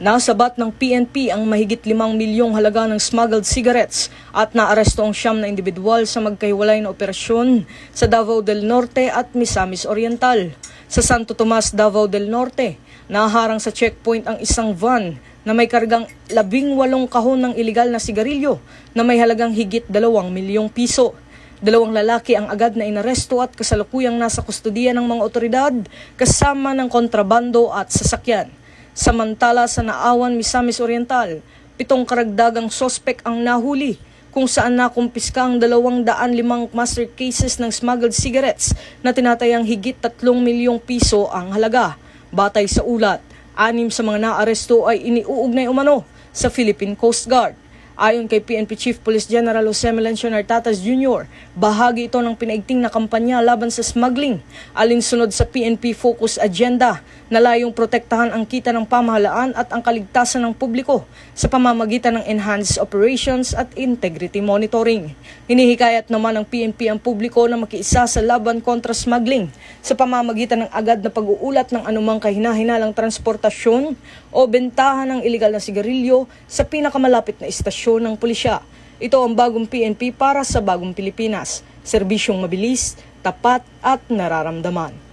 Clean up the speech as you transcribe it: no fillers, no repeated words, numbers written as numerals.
Nasabat ng PNP ang mahigit 5 milyong halaga ng smuggled cigarettes at naaresto ang 9 na individual sa magkahiwalay na operasyon sa Davao del Norte at Misamis Oriental. Sa Santo Tomas, Davao del Norte, naharang sa checkpoint ang isang van na may kargang 18 kahon ng ilegal na sigarilyo na may halagang higit 2 milyong piso. 2 lalaki ang agad na inaresto at kasalukuyang nasa kustudiya ng mga otoridad kasama ng kontrabando at sasakyan. Samantala sa Naawan, Misamis Oriental, 7 karagdagang sospek ang nahuli kung saan nakumpiska ang 205 master cases ng smuggled cigarettes na tinatayang higit 3 milyong piso ang halaga. Batay sa ulat, 6 sa mga naaresto ay iniuugnay umano sa Philippine Coast Guard. Ayon kay PNP Chief Police General Jose Melencio Nartatas Jr., bahagi ito ng pinaigting na kampanya laban sa smuggling, alinsunod sa PNP Focus Agenda na layong protektahan ang kita ng pamahalaan at ang kaligtasan ng publiko sa pamamagitan ng enhanced operations at integrity monitoring. Hinihikayat naman ng PNP ang publiko na makiisa sa laban kontra smuggling sa pamamagitan ng agad na pag-uulat ng anumang kahinahinalang transportasyon o bentahan ng ilegal na sigarilyo sa pinakamalapit na istasyon ng pulisya. Ito ang bagong PNP para sa bagong Pilipinas. Serbisyong mabilis, tapat at nararamdaman.